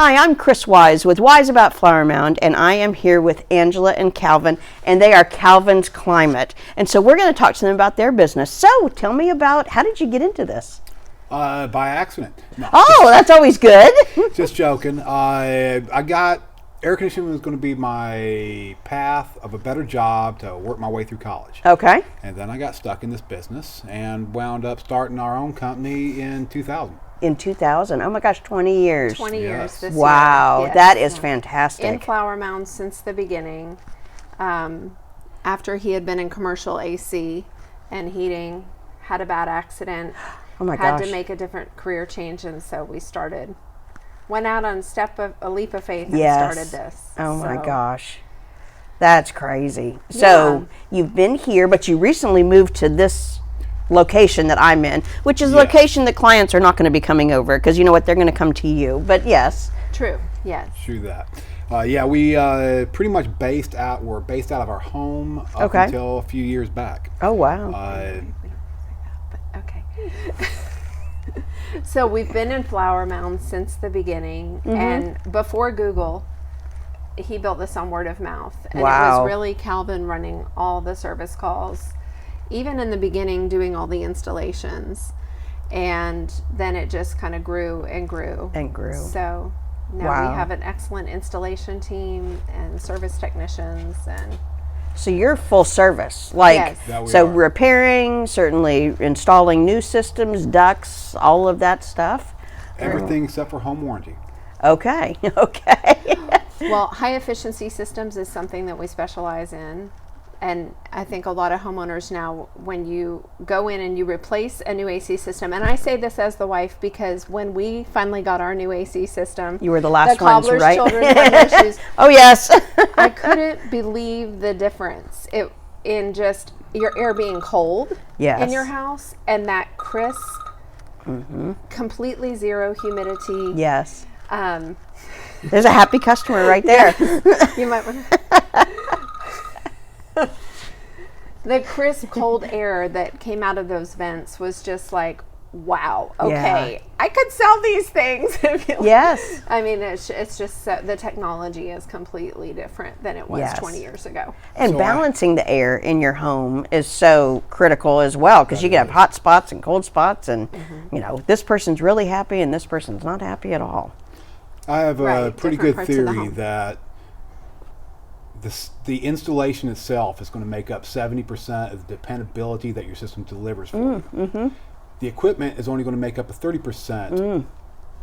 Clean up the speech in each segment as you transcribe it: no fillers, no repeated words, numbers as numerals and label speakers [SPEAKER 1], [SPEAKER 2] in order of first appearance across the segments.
[SPEAKER 1] Hi, I'm Kris Wise with Wise About Flower Mound, and I am here with Angela and Calvin, and they are Calvin's Climate. And so we're going to talk to them about their business. So tell me about, how did you get into this?
[SPEAKER 2] By accident. No,
[SPEAKER 1] Oh, that's always good.
[SPEAKER 2] just joking. I got air conditioning was going to be my path of a better job to work my way through college.
[SPEAKER 1] Okay.
[SPEAKER 2] And then I got stuck in this business and wound up starting our own company in 2000.
[SPEAKER 1] In 2000. Oh my gosh, 20 years.
[SPEAKER 3] 20
[SPEAKER 2] Yes.
[SPEAKER 3] years this
[SPEAKER 1] Wow,
[SPEAKER 3] year. Yes.
[SPEAKER 1] that is fantastic.
[SPEAKER 3] In Flower Mound since the beginning. After he had been in commercial AC and heating, had a bad accident,
[SPEAKER 1] Oh my
[SPEAKER 3] had
[SPEAKER 1] gosh.
[SPEAKER 3] to make a different career change, and so we went out on a leap of faith and
[SPEAKER 1] Yes.
[SPEAKER 3] started this.
[SPEAKER 1] Oh my
[SPEAKER 3] So,
[SPEAKER 1] gosh. That's crazy. So you've been here, but you recently moved to this location that I'm in, which is a
[SPEAKER 2] Yes.
[SPEAKER 1] location that clients are not going to be coming over because you know what, they're going to come to you. But yes.
[SPEAKER 3] True, yes.
[SPEAKER 2] True that. We pretty much we're based out of our home up
[SPEAKER 1] Okay.
[SPEAKER 2] until a few years back.
[SPEAKER 1] Oh wow.
[SPEAKER 3] Okay. So we've been in Flower Mound since the beginning,
[SPEAKER 1] Mm-hmm.
[SPEAKER 3] and before Google, he built this on word of mouth. And it
[SPEAKER 1] Wow.
[SPEAKER 3] was really Calvin running all the service calls, even in the beginning doing all the installations. And then it just kind of grew and grew.
[SPEAKER 1] And grew.
[SPEAKER 3] So now
[SPEAKER 1] Wow.
[SPEAKER 3] we have an excellent installation team and service technicians, and
[SPEAKER 1] So you're full service, like
[SPEAKER 3] Yes.
[SPEAKER 2] That we
[SPEAKER 1] so
[SPEAKER 2] are.
[SPEAKER 1] repairing, certainly installing new systems, ducts, all of that stuff.
[SPEAKER 2] Everything except for home warranty.
[SPEAKER 1] Okay. Okay.
[SPEAKER 3] well, high efficiency systems is something that we specialize in. And I think a lot of homeowners now, when you go in and you replace a new AC system, and I say this as the wife because when we finally got our new AC system,
[SPEAKER 1] You were the last
[SPEAKER 3] the
[SPEAKER 1] ones,
[SPEAKER 3] cobbler's
[SPEAKER 1] right?
[SPEAKER 3] children were in their shoes.
[SPEAKER 1] Oh yes.
[SPEAKER 3] I couldn't believe the difference in just your air being cold
[SPEAKER 1] Yes.
[SPEAKER 3] in your house and that crisp, completely zero humidity.
[SPEAKER 1] Yes.
[SPEAKER 3] Um,
[SPEAKER 1] There's a happy customer right there.
[SPEAKER 3] You might want the crisp cold air that came out of those vents was just like, wow, okay,
[SPEAKER 1] Yeah.
[SPEAKER 3] I could sell these things.
[SPEAKER 1] Yes.
[SPEAKER 3] I mean, it's just so, the technology is completely different than it was
[SPEAKER 1] Yes.
[SPEAKER 3] 20 years ago.
[SPEAKER 1] And
[SPEAKER 2] So
[SPEAKER 1] balancing the air in your home is so critical as well because you can have hot spots and cold spots, and you know, this person's really happy and this person's not happy at all.
[SPEAKER 2] I have a
[SPEAKER 3] Right,
[SPEAKER 2] pretty
[SPEAKER 3] different
[SPEAKER 2] good
[SPEAKER 3] parts of the
[SPEAKER 2] theory
[SPEAKER 3] home.
[SPEAKER 2] that the installation itself is going to make up 70% of the dependability that your system delivers for you. The equipment is only going to make up a 30%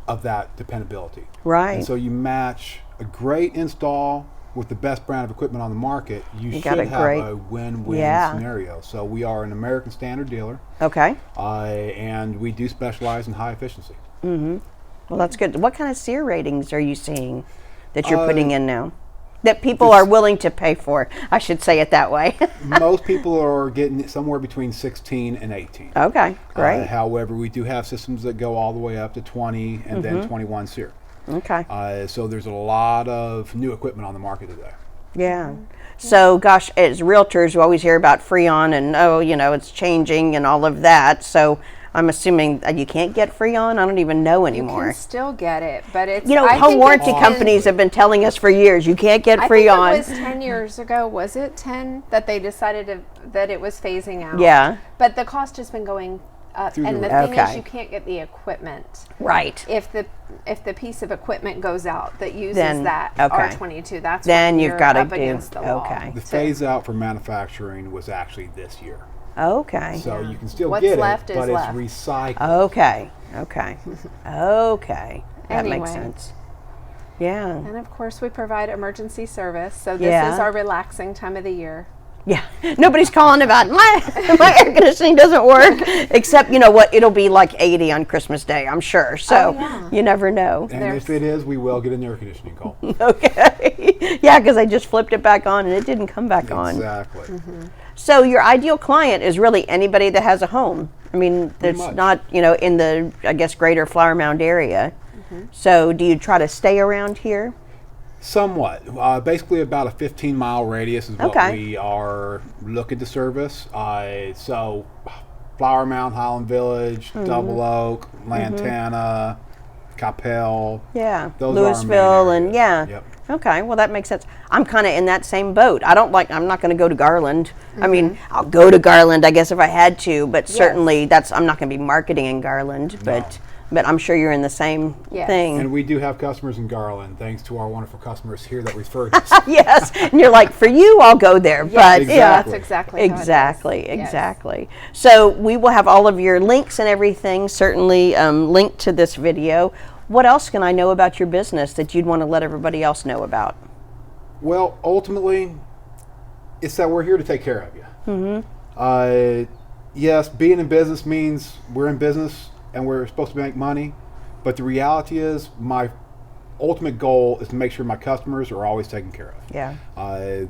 [SPEAKER 2] of that dependability.
[SPEAKER 1] Right.
[SPEAKER 2] And so you match a great install with the best brand of equipment on the market, you should
[SPEAKER 1] got a
[SPEAKER 2] have
[SPEAKER 1] great-
[SPEAKER 2] a win-win
[SPEAKER 1] Yeah.
[SPEAKER 2] scenario. So we are an American Standard dealer,
[SPEAKER 1] Okay.
[SPEAKER 2] and we do specialize in high efficiency.
[SPEAKER 1] Well, that's good. What kind of SEER ratings are you seeing that you're
[SPEAKER 2] Uh,
[SPEAKER 1] putting in now? That people are willing to pay for. I should say it that way.
[SPEAKER 2] Most people are getting it somewhere between 16 and 18.
[SPEAKER 1] Okay, great.
[SPEAKER 2] However, we do have systems that go all the way up to 20 and then 21 SEER.
[SPEAKER 1] Okay.
[SPEAKER 2] So there's a lot of new equipment on the market today.
[SPEAKER 1] Yeah. So, gosh, as realtors, we always hear about Freon and, oh, you know, it's changing and all of that. So I'm assuming you can't get Freon? I don't even know
[SPEAKER 3] You
[SPEAKER 1] anymore.
[SPEAKER 3] can still get it, but it's
[SPEAKER 1] You know,
[SPEAKER 3] I
[SPEAKER 1] home
[SPEAKER 3] think
[SPEAKER 1] warranty
[SPEAKER 3] it's
[SPEAKER 1] companies have been telling us for years, you can't get
[SPEAKER 3] I think
[SPEAKER 1] Freon.
[SPEAKER 3] it was 10 years ago. Was it 10 that they decided that it was phasing out?
[SPEAKER 1] Yeah.
[SPEAKER 3] But the cost has been going up,
[SPEAKER 2] Through
[SPEAKER 3] and
[SPEAKER 2] the
[SPEAKER 3] the
[SPEAKER 2] roof.
[SPEAKER 3] thing
[SPEAKER 1] Okay.
[SPEAKER 3] is, you can't get the equipment.
[SPEAKER 1] Right.
[SPEAKER 3] If the piece of equipment goes out that uses
[SPEAKER 1] Then,
[SPEAKER 3] that
[SPEAKER 1] okay.
[SPEAKER 3] R22, that's
[SPEAKER 1] Then
[SPEAKER 3] when
[SPEAKER 1] you've
[SPEAKER 3] you're
[SPEAKER 1] gotta
[SPEAKER 3] up
[SPEAKER 1] do-
[SPEAKER 3] against the wall.
[SPEAKER 1] okay.
[SPEAKER 2] The
[SPEAKER 3] So
[SPEAKER 2] phase out for manufacturing was actually this year.
[SPEAKER 1] Okay.
[SPEAKER 2] So you can still
[SPEAKER 3] What's
[SPEAKER 2] get
[SPEAKER 3] left
[SPEAKER 2] it,
[SPEAKER 3] is
[SPEAKER 2] but
[SPEAKER 3] left.
[SPEAKER 2] it's recycled.
[SPEAKER 1] Okay. Okay. Okay. That makes
[SPEAKER 3] Anyway.
[SPEAKER 1] sense. Yeah.
[SPEAKER 3] And of course, we provide emergency service. So this
[SPEAKER 1] Yeah.
[SPEAKER 3] is our relaxing time of the year.
[SPEAKER 1] Yeah. Nobody's calling about my air conditioning doesn't work, except, you know what, it'll be like 80 on Christmas Day, I'm sure. So
[SPEAKER 3] yeah.
[SPEAKER 1] you never know.
[SPEAKER 2] And
[SPEAKER 3] There's-
[SPEAKER 2] if it is, we will get an air conditioning call.
[SPEAKER 1] Okay. Yeah, because I just flipped it back on and it didn't come back on.
[SPEAKER 2] Exactly.
[SPEAKER 1] So your ideal client is really anybody that has a home. I mean, that's
[SPEAKER 2] much.
[SPEAKER 1] not, you know, in the, I guess, greater Flower Mound area. So do you try to stay around here?
[SPEAKER 2] Somewhat. Basically, about a 15-mile radius is what
[SPEAKER 1] Okay.
[SPEAKER 2] we are looking to service. So, Flower Mound, Highland Village, Double Oak, Lantana, Capel.
[SPEAKER 1] Yeah,
[SPEAKER 2] Those are our main
[SPEAKER 1] Louisville and
[SPEAKER 2] areas.
[SPEAKER 1] yeah.
[SPEAKER 2] Yep.
[SPEAKER 1] Okay, well that makes sense. I'm kind of in that same boat. I'm not going to go to Garland. I mean, I'll go to Garland, I guess, if I had to, but certainly I'm not going to be marketing in Garland. But I'm sure you're in the same thing.
[SPEAKER 2] And we do have customers in Garland, thanks to our wonderful customers here that referred us.
[SPEAKER 1] Yes, and you're like, for you, I'll go there. But
[SPEAKER 2] exactly.
[SPEAKER 1] yeah,
[SPEAKER 3] That's exactly how it is.
[SPEAKER 1] exactly,
[SPEAKER 3] Yes.
[SPEAKER 1] exactly. So we will have all of your links and everything certainly linked to this video. What else can I know about your business that you'd want to let everybody else know about?
[SPEAKER 2] Well, ultimately, it's that we're here to take care of you. Yes, being in business means we're in business and we're supposed to make money, but the reality is my ultimate goal is to make sure my customers are always taken care of.
[SPEAKER 1] Yeah.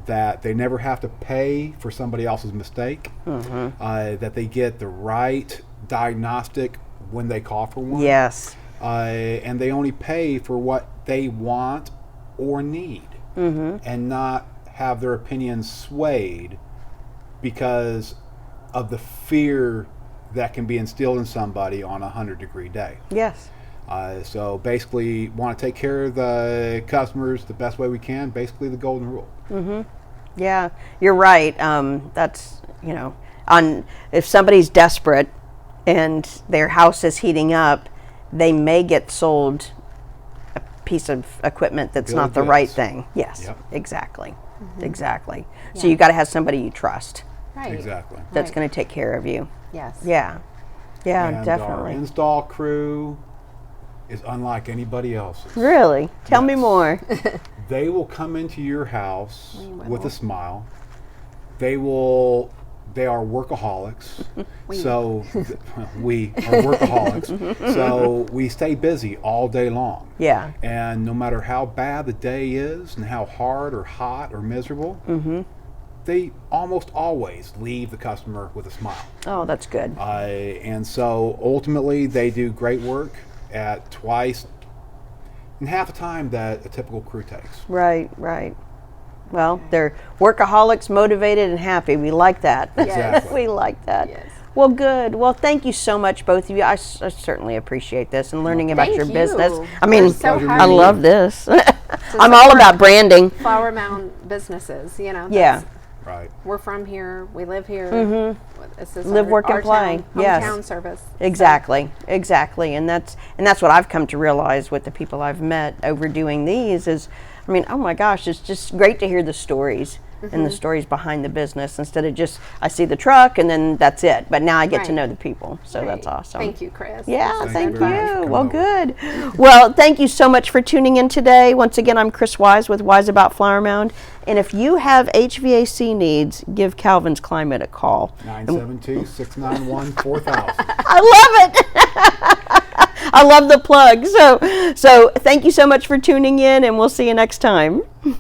[SPEAKER 2] That they never have to pay for somebody else's mistake, that they get the right diagnostic when they call for one.
[SPEAKER 1] Yes.
[SPEAKER 2] And they only pay for what they want or need, and not have their opinions swayed because of the fear that can be instilled in somebody on a 100-degree day.
[SPEAKER 1] Yes.
[SPEAKER 2] So basically, want to take care of the customers the best way we can. Basically, the golden rule.
[SPEAKER 1] Yeah, you're right. That's, if somebody's desperate and their house is heating up, they may get sold a piece of equipment that's not the right thing. Yes,
[SPEAKER 2] Yep.
[SPEAKER 1] exactly. Exactly. So you got to have somebody you trust
[SPEAKER 3] Right.
[SPEAKER 2] Exactly.
[SPEAKER 1] that's
[SPEAKER 3] Right.
[SPEAKER 1] going to take care of you.
[SPEAKER 3] Yes.
[SPEAKER 1] Yeah. Yeah,
[SPEAKER 2] And our
[SPEAKER 1] definitely.
[SPEAKER 2] install crew is unlike anybody else's.
[SPEAKER 1] Really? Tell me
[SPEAKER 2] Yes.
[SPEAKER 1] more.
[SPEAKER 2] They will come into your house
[SPEAKER 3] We
[SPEAKER 2] with
[SPEAKER 3] will.
[SPEAKER 2] a smile. They are workaholics. So we are workaholics. So we stay busy all day long.
[SPEAKER 1] Yeah.
[SPEAKER 2] And no matter how bad the day is and how hard or hot or miserable, they almost always leave the customer with a smile.
[SPEAKER 1] Oh, that's good.
[SPEAKER 2] And so ultimately they do great work at twice and half the time that a typical crew takes.
[SPEAKER 1] Right, right. Well, they're workaholics, motivated, and happy. We like that.
[SPEAKER 2] Exactly.
[SPEAKER 1] We like that.
[SPEAKER 3] Yes.
[SPEAKER 1] Well, good. Well, thank you so much, both of you. I certainly appreciate this and learning about
[SPEAKER 3] Thank
[SPEAKER 1] your
[SPEAKER 3] you.
[SPEAKER 1] business. I
[SPEAKER 3] We're
[SPEAKER 1] mean,
[SPEAKER 3] so
[SPEAKER 2] Pleasure
[SPEAKER 1] I
[SPEAKER 3] happy
[SPEAKER 1] love this.
[SPEAKER 3] to
[SPEAKER 1] I'm all
[SPEAKER 3] support
[SPEAKER 1] about branding.
[SPEAKER 3] Flower Mound businesses.
[SPEAKER 1] Yeah.
[SPEAKER 3] that's-
[SPEAKER 2] Right.
[SPEAKER 3] We're from here. We live here. This is
[SPEAKER 1] Live,
[SPEAKER 3] our,
[SPEAKER 1] work, and
[SPEAKER 3] our
[SPEAKER 1] play.
[SPEAKER 3] Town,
[SPEAKER 1] Yes.
[SPEAKER 3] hometown service.
[SPEAKER 1] Exactly, exactly, and that's what I've come to realize with the people I've met over doing these is, I mean, oh my gosh, it's just great to hear the stories and the stories behind the business instead of just I see the truck and then that's it. But now I get to
[SPEAKER 3] Right.
[SPEAKER 1] know the people, so that's
[SPEAKER 3] Right.
[SPEAKER 1] awesome.
[SPEAKER 3] Thank you, Kris.
[SPEAKER 1] Yeah,
[SPEAKER 3] This
[SPEAKER 1] thank
[SPEAKER 3] has been
[SPEAKER 2] very much for
[SPEAKER 1] you.
[SPEAKER 2] coming
[SPEAKER 1] Well,
[SPEAKER 2] over.
[SPEAKER 1] good. Well, thank you so much for tuning in today. Once again, I'm Kris Wise with Wise About Flower Mound. And if you have HVAC needs, give Calvin's Climate a call.
[SPEAKER 2] 972-691-4000.
[SPEAKER 1] I love it. I love the plug. So thank you so much for tuning in, and we'll see you next time.